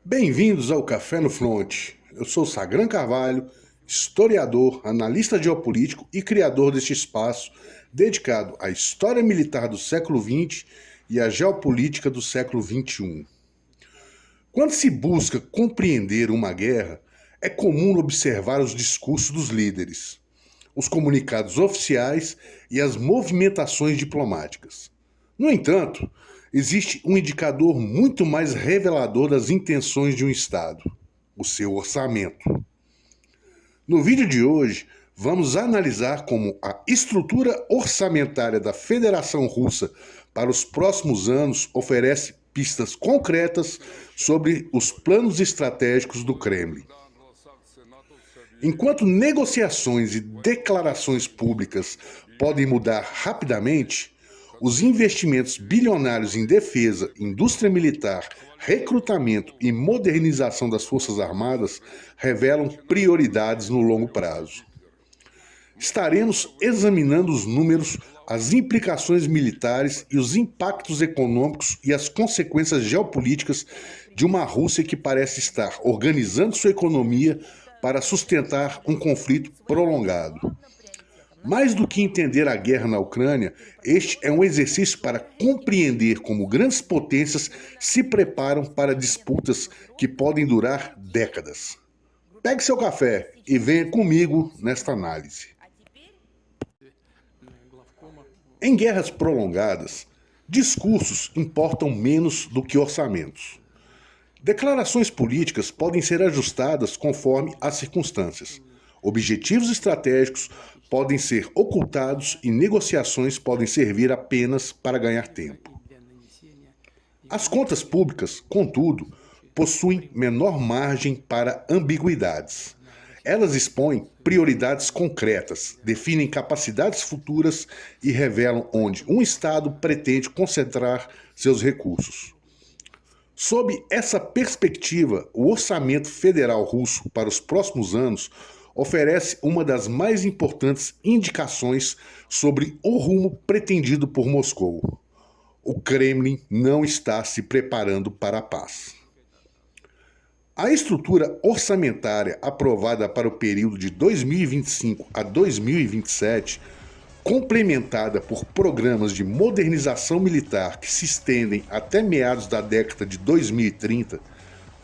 Bem-vindos ao Café no Front. Eu sou Sagran Carvalho, historiador, analista geopolítico e criador deste espaço dedicado à história militar do século XX e à geopolítica do século XXI. Quando se busca compreender uma guerra, é comum observar os discursos dos líderes, os comunicados oficiais e as movimentações diplomáticas. No entanto, existe um indicador muito mais revelador das intenções de um Estado: o seu orçamento. No vídeo de hoje, vamos analisar como a estrutura orçamentária da Federação Russa para os próximos anos oferece pistas concretas sobre os planos estratégicos do Kremlin. Enquanto negociações e declarações públicas podem mudar rapidamente, os investimentos bilionários em defesa, indústria militar, recrutamento e modernização das Forças Armadas revelam prioridades no longo prazo. Estaremos examinando os números, as implicações militares e os impactos econômicos e as consequências geopolíticas de uma Rússia que parece estar organizando sua economia para sustentar um conflito prolongado. Mais do que entender a guerra na Ucrânia, este é um exercício para compreender como grandes potências se preparam para disputas que podem durar décadas. Pegue seu café e venha comigo nesta análise. Em guerras prolongadas, discursos importam menos do que orçamentos. Declarações políticas podem ser ajustadas conforme as circunstâncias. Objetivos estratégicos podem ser ocultados e negociações podem servir apenas para ganhar tempo. As contas públicas, contudo, possuem menor margem para ambiguidades. Elas expõem prioridades concretas, definem capacidades futuras e revelam onde um Estado pretende concentrar seus recursos. Sob essa perspectiva, o orçamento federal russo para os próximos anos oferece uma das mais importantes indicações sobre o rumo pretendido por Moscou. O Kremlin não está se preparando para a paz. A estrutura orçamentária aprovada para o período de 2025 a 2027, complementada por programas de modernização militar que se estendem até meados da década de 2030,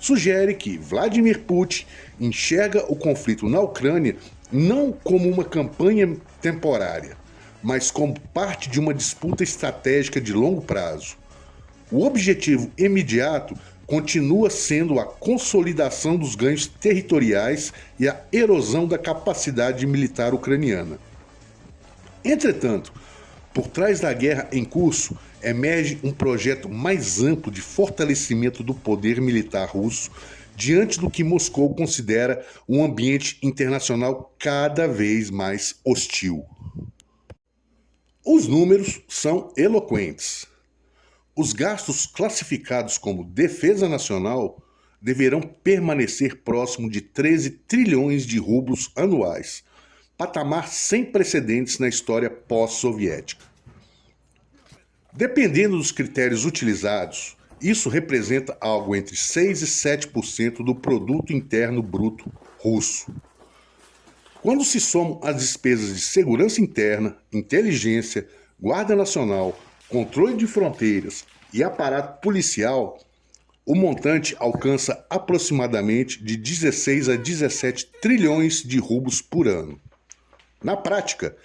sugere que Vladimir Putin enxerga o conflito na Ucrânia não como uma campanha temporária, mas como parte de uma disputa estratégica de longo prazo. O objetivo imediato continua sendo a consolidação dos ganhos territoriais e a erosão da capacidade militar ucraniana. Entretanto, por trás da guerra em curso, emerge um projeto mais amplo de fortalecimento do poder militar russo diante do que Moscou considera um ambiente internacional cada vez mais hostil. Os números são eloquentes. Os gastos classificados como defesa nacional deverão permanecer próximo de 13 trilhões de rublos anuais, patamar sem precedentes na história pós-soviética. Dependendo dos critérios utilizados, isso representa algo entre 6 e 7% do produto interno bruto russo. Quando se somam as despesas de segurança interna, inteligência, guarda nacional, controle de fronteiras e aparato policial, o montante alcança aproximadamente de 16 a 17 trilhões de rublos por ano. Na prática,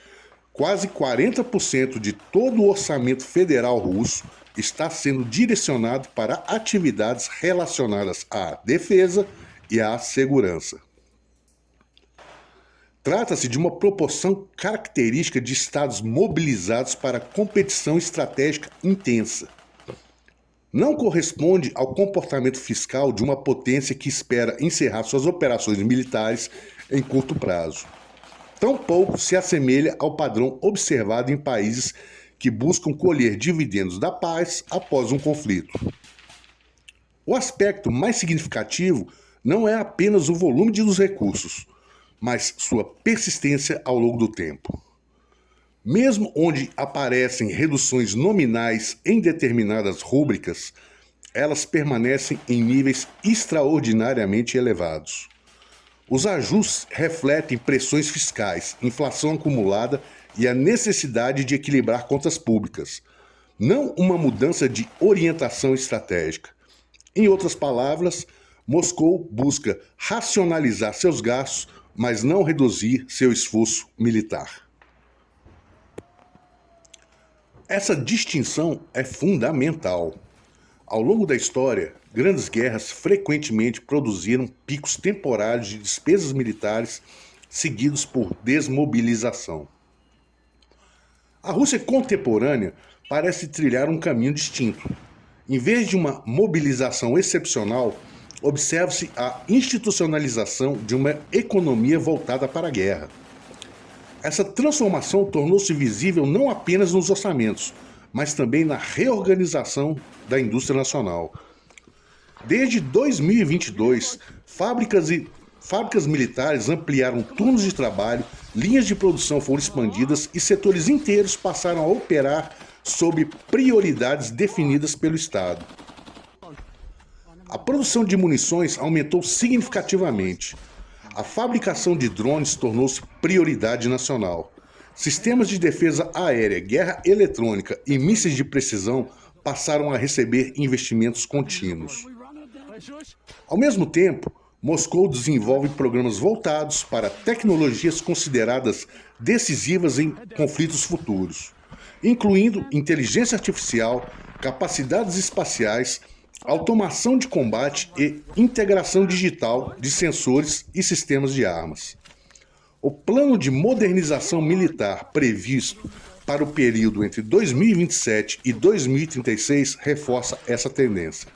quase 40% de todo o orçamento federal russo está sendo direcionado para atividades relacionadas à defesa e à segurança. Trata-se de uma proporção característica de estados mobilizados para competição estratégica intensa. Não corresponde ao comportamento fiscal de uma potência que espera encerrar suas operações militares em curto prazo. Tampouco se assemelha ao padrão observado em países que buscam colher dividendos da paz após um conflito. O aspecto mais significativo não é apenas o volume dos recursos, mas sua persistência ao longo do tempo. Mesmo onde aparecem reduções nominais em determinadas rúbricas, elas permanecem em níveis extraordinariamente elevados. Os ajustes refletem pressões fiscais, inflação acumulada e a necessidade de equilibrar contas públicas, não uma mudança de orientação estratégica. Em outras palavras, Moscou busca racionalizar seus gastos, mas não reduzir seu esforço militar. Essa distinção é fundamental. Ao longo da história, grandes guerras frequentemente produziram picos temporários de despesas militares seguidos por desmobilização. A Rússia contemporânea parece trilhar um caminho distinto. Em vez de uma mobilização excepcional, observa-se a institucionalização de uma economia voltada para a guerra. Essa transformação tornou-se visível não apenas nos orçamentos, mas também na reorganização da indústria nacional. Desde 2022, fábricas militares ampliaram turnos de trabalho, linhas de produção foram expandidas e setores inteiros passaram a operar sob prioridades definidas pelo Estado. A produção de munições aumentou significativamente. A fabricação de drones tornou-se prioridade nacional. Sistemas de defesa aérea, guerra eletrônica e mísseis de precisão passaram a receber investimentos contínuos. Ao mesmo tempo, Moscou desenvolve programas voltados para tecnologias consideradas decisivas em conflitos futuros, incluindo inteligência artificial, capacidades espaciais, automação de combate e integração digital de sensores e sistemas de armas. O plano de modernização militar previsto para o período entre 2027 e 2036 reforça essa tendência.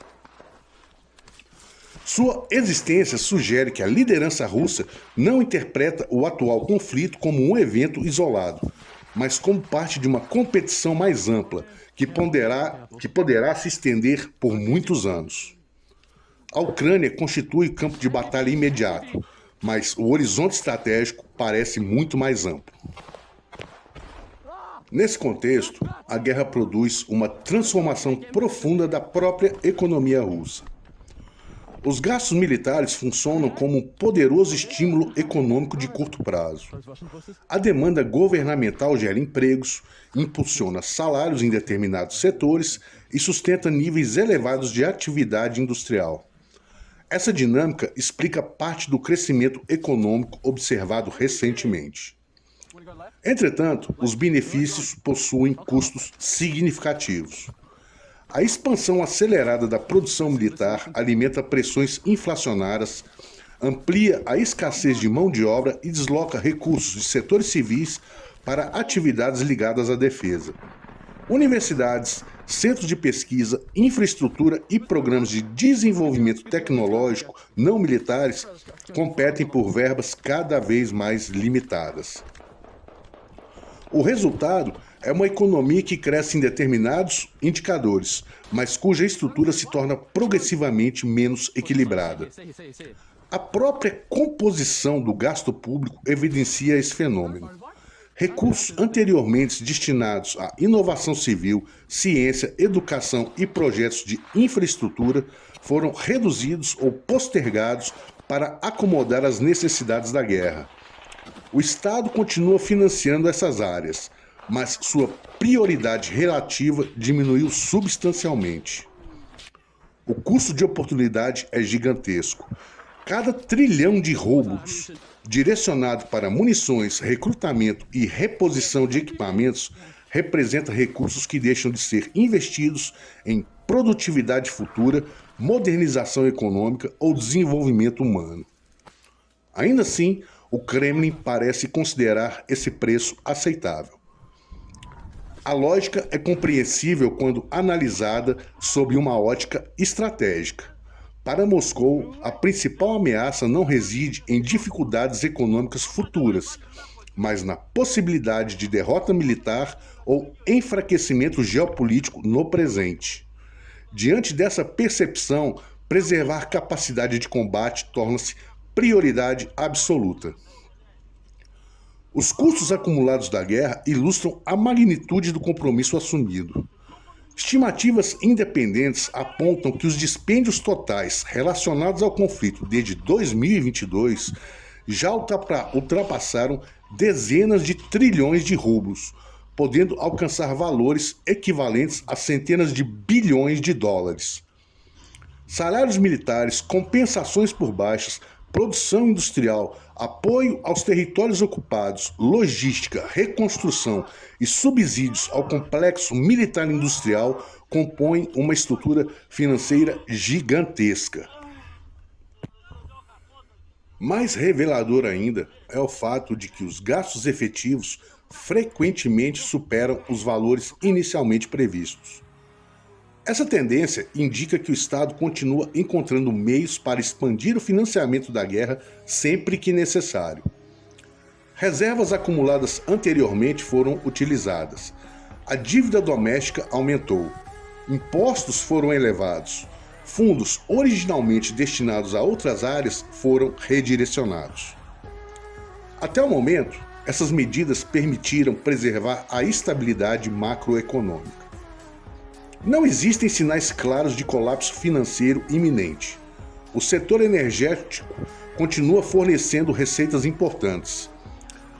Sua existência sugere que a liderança russa não interpreta o atual conflito como um evento isolado, mas como parte de uma competição mais ampla, que poderá se estender por muitos anos. A Ucrânia constitui o campo de batalha imediato, mas o horizonte estratégico parece muito mais amplo. Nesse contexto, a guerra produz uma transformação profunda da própria economia russa. Os gastos militares funcionam como um poderoso estímulo econômico de curto prazo. A demanda governamental gera empregos, impulsiona salários em determinados setores e sustenta níveis elevados de atividade industrial. Essa dinâmica explica parte do crescimento econômico observado recentemente. Entretanto, os benefícios possuem custos significativos. A expansão acelerada da produção militar alimenta pressões inflacionárias, amplia a escassez de mão de obra e desloca recursos de setores civis para atividades ligadas à defesa. Universidades, centros de pesquisa, infraestrutura e programas de desenvolvimento tecnológico não militares competem por verbas cada vez mais limitadas. O resultado é uma economia que cresce em determinados indicadores, mas cuja estrutura se torna progressivamente menos equilibrada. A própria composição do gasto público evidencia esse fenômeno. Recursos anteriormente destinados à inovação civil, ciência, educação e projetos de infraestrutura foram reduzidos ou postergados para acomodar as necessidades da guerra. O Estado continua financiando essas áreas, mas sua prioridade relativa diminuiu substancialmente. O custo de oportunidade é gigantesco. Cada trilhão de rublos direcionado para munições, recrutamento e reposição de equipamentos representa recursos que deixam de ser investidos em produtividade futura, modernização econômica ou desenvolvimento humano. Ainda assim, o Kremlin parece considerar esse preço aceitável. A lógica é compreensível quando analisada sob uma ótica estratégica. Para Moscou, a principal ameaça não reside em dificuldades econômicas futuras, mas na possibilidade de derrota militar ou enfraquecimento geopolítico no presente. Diante dessa percepção, preservar capacidade de combate torna-se prioridade absoluta. Os custos acumulados da guerra ilustram a magnitude do compromisso assumido. Estimativas independentes apontam que os dispêndios totais relacionados ao conflito desde 2022 já ultrapassaram dezenas de trilhões de rublos, podendo alcançar valores equivalentes a centenas de bilhões de dólares. Salários militares, compensações por baixas, produção industrial, apoio aos territórios ocupados, logística, reconstrução e subsídios ao complexo militar-industrial compõem uma estrutura financeira gigantesca. Mais revelador ainda é o fato de que os gastos efetivos frequentemente superam os valores inicialmente previstos. Essa tendência indica que o Estado continua encontrando meios para expandir o financiamento da guerra sempre que necessário. Reservas acumuladas anteriormente foram utilizadas. A dívida doméstica aumentou. Impostos foram elevados. Fundos originalmente destinados a outras áreas foram redirecionados. Até o momento, essas medidas permitiram preservar a estabilidade macroeconômica. Não existem sinais claros de colapso financeiro iminente. O setor energético continua fornecendo receitas importantes.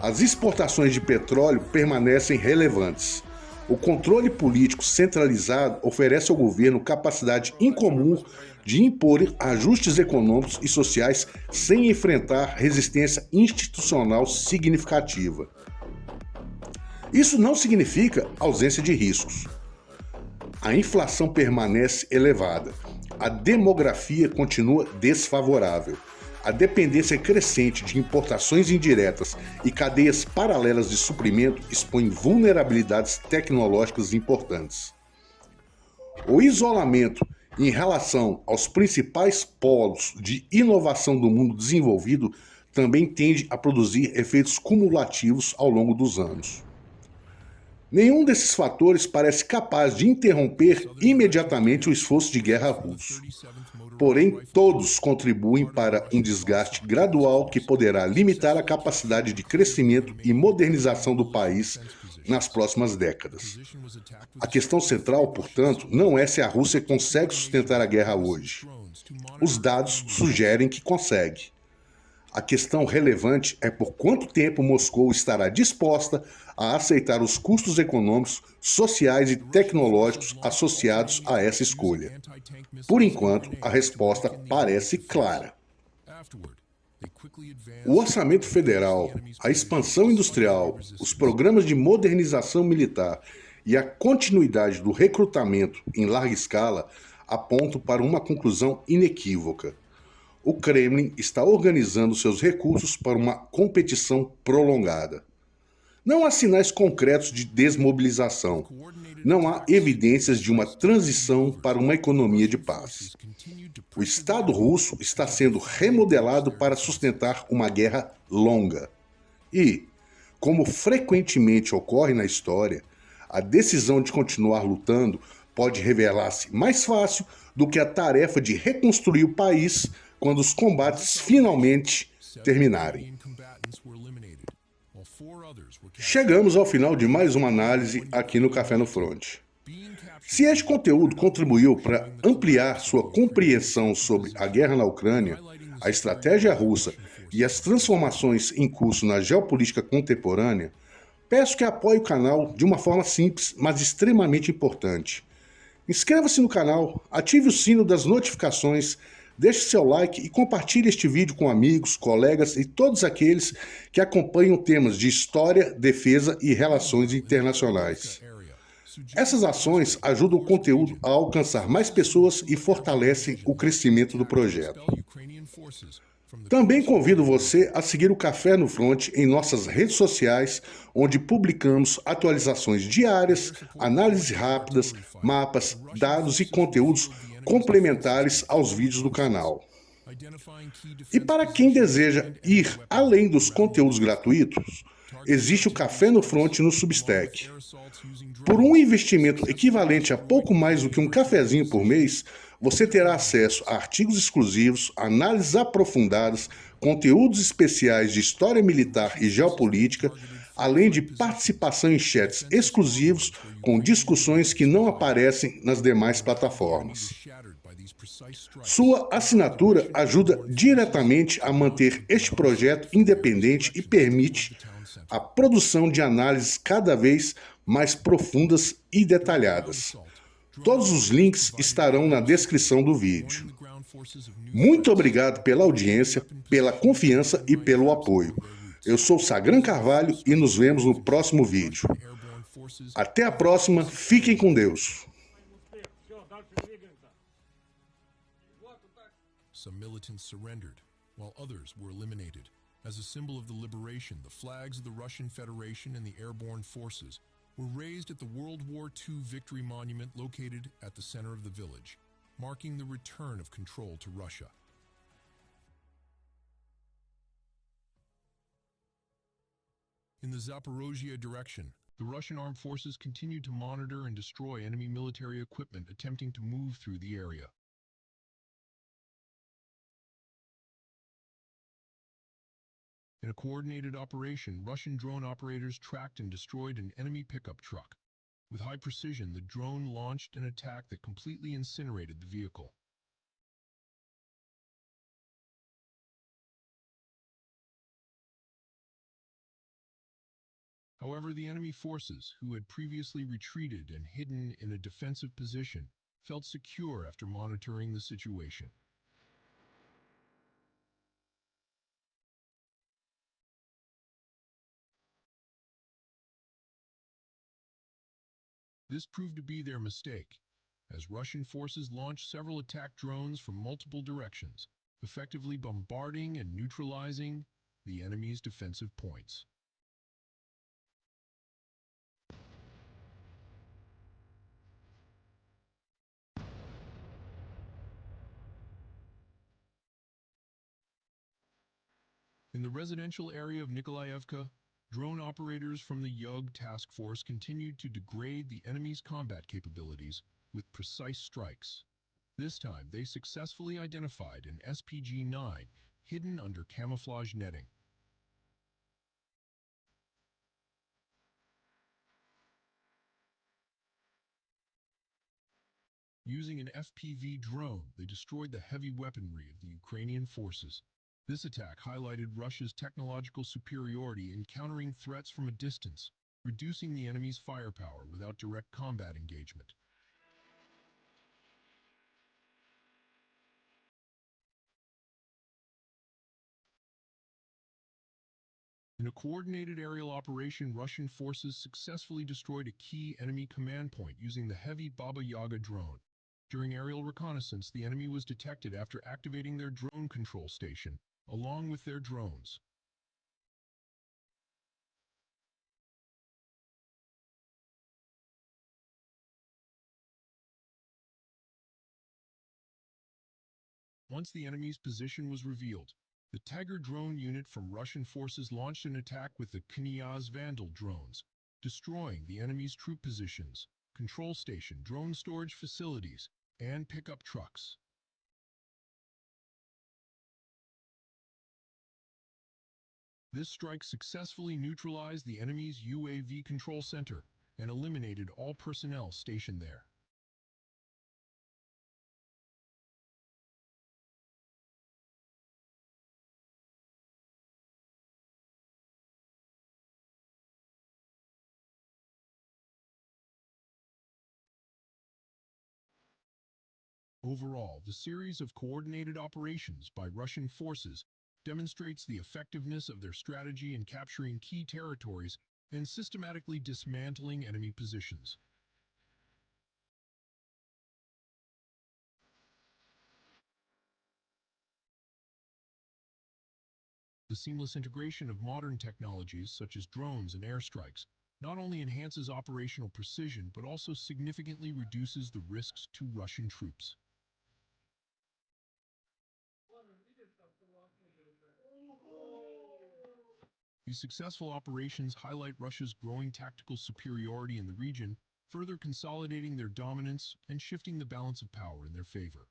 As exportações de petróleo permanecem relevantes. O controle político centralizado oferece ao governo capacidade incomum de impor ajustes econômicos e sociais sem enfrentar resistência institucional significativa. Isso não significa ausência de riscos. A inflação permanece elevada. A demografia continua desfavorável. A dependência crescente de importações indiretas e cadeias paralelas de suprimento expõe vulnerabilidades tecnológicas importantes. O isolamento em relação aos principais polos de inovação do mundo desenvolvido também tende a produzir efeitos cumulativos ao longo dos anos. Nenhum desses fatores parece capaz de interromper imediatamente o esforço de guerra russo. Porém, todos contribuem para um desgaste gradual que poderá limitar a capacidade de crescimento e modernização do país nas próximas décadas. A questão central, portanto, não é se a Rússia consegue sustentar a guerra hoje. Os dados sugerem que consegue. A questão relevante é por quanto tempo Moscou estará disposta a aceitar os custos econômicos, sociais e tecnológicos associados a essa escolha. Por enquanto, a resposta parece clara. O orçamento federal, a expansão industrial, os programas de modernização militar e a continuidade do recrutamento em larga escala apontam para uma conclusão inequívoca. O Kremlin está organizando seus recursos para uma competição prolongada. Não há sinais concretos de desmobilização. Não há evidências de uma transição para uma economia de paz. O Estado russo está sendo remodelado para sustentar uma guerra longa. E, como frequentemente ocorre na história, a decisão de continuar lutando pode revelar-se mais fácil do que a tarefa de reconstruir o país quando os combates finalmente terminarem. Chegamos ao final de mais uma análise aqui no Café no Front. Se este conteúdo contribuiu para ampliar sua compreensão sobre a guerra na Ucrânia, a estratégia russa e as transformações em curso na geopolítica contemporânea, peço que apoie o canal de uma forma simples, mas extremamente importante. Inscreva-se no canal, ative o sino das notificações, deixe seu like e compartilhe este vídeo com amigos, colegas e todos aqueles que acompanham temas de história, defesa e relações internacionais. Essas ações ajudam o conteúdo a alcançar mais pessoas e fortalecem o crescimento do projeto. Também convido você a seguir o Café no Front em nossas redes sociais, onde publicamos atualizações diárias, análises rápidas, mapas, dados e conteúdos complementares aos vídeos do canal. E para quem deseja ir além dos conteúdos gratuitos, existe o Café no Front no Substack. Por um investimento equivalente a pouco mais do que um cafezinho por mês, você terá acesso a artigos exclusivos, análises aprofundadas, conteúdos especiais de história militar e geopolítica, além de participação em chats exclusivos com discussões que não aparecem nas demais plataformas. Sua assinatura ajuda diretamente a manter este projeto independente e permite a produção de análises cada vez mais profundas e detalhadas. Todos os links estarão na descrição do vídeo. Muito obrigado pela audiência, pela confiança e pelo apoio. Eu sou Sagran Carvalho e nos vemos no próximo vídeo. Até a próxima, fiquem com Deus. Some militants surrendered, while others were eliminated. As a symbol of the liberation, the flags of the Russian Federation and the airborne forces were raised at the World War II Victory Monument located at the center of the village, marking the return of control to Russia. In the Zaporozhye direction, the Russian armed forces continued to monitor and destroy enemy military equipment attempting to move through the area. In a coordinated operation, Russian drone operators tracked and destroyed an enemy pickup truck. With high precision, the drone launched an attack that completely incinerated the vehicle. However, the enemy forces, who had previously retreated and hidden in a defensive position, felt secure after monitoring the situation. This proved to be their mistake, as Russian forces launched several attack drones from multiple directions, effectively bombarding and neutralizing the enemy's defensive points. In the residential area of Nikolaevka, drone operators from the Yug task force continued to degrade the enemy's combat capabilities with precise strikes. This time, they successfully identified an SPG-9 hidden under camouflage netting. Using an FPV drone, they destroyed the heavy weaponry of the Ukrainian forces. This attack highlighted Russia's technological superiority in countering threats from a distance, reducing the enemy's firepower without direct combat engagement. In a coordinated aerial operation, Russian forces successfully destroyed a key enemy command point using the heavy Baba Yaga drone. During aerial reconnaissance, the enemy was detected after activating their drone control station, along with their drones. Once the enemy's position was revealed, the Tiger drone unit from Russian forces launched an attack with the Knyaz Vandal drones, destroying the enemy's troop positions, control station, drone storage facilities, and pickup trucks. This strike successfully neutralized the enemy's UAV control center and eliminated all personnel stationed there. Overall, the series of coordinated operations by Russian forces demonstrates the effectiveness of their strategy in capturing key territories and systematically dismantling enemy positions. The seamless integration of modern technologies such as drones and airstrikes not only enhances operational precision but also significantly reduces the risks to Russian troops. These successful operations highlight Russia's growing tactical superiority in the region, further consolidating their dominance and shifting the balance of power in their favor.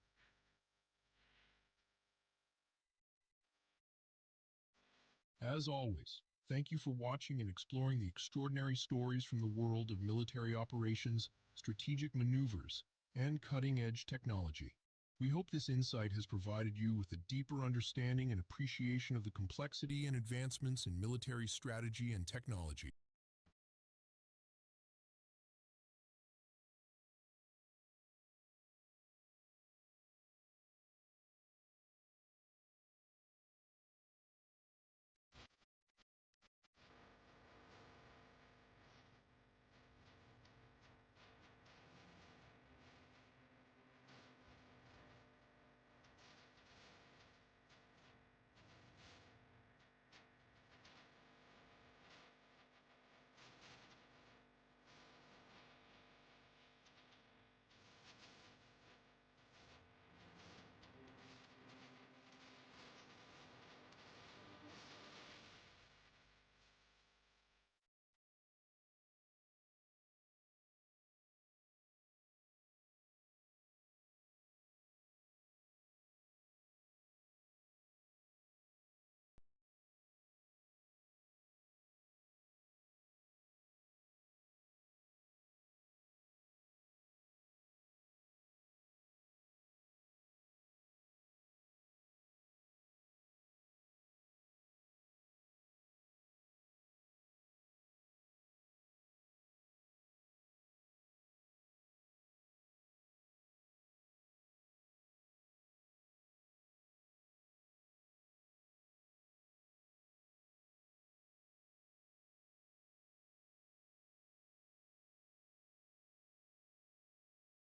As always, Thank you for watching and exploring the extraordinary stories from the world of military operations, strategic maneuvers, and cutting-edge technology. We hope this insight has provided you with a deeper understanding and appreciation of the complexity and advancements in military strategy and technology.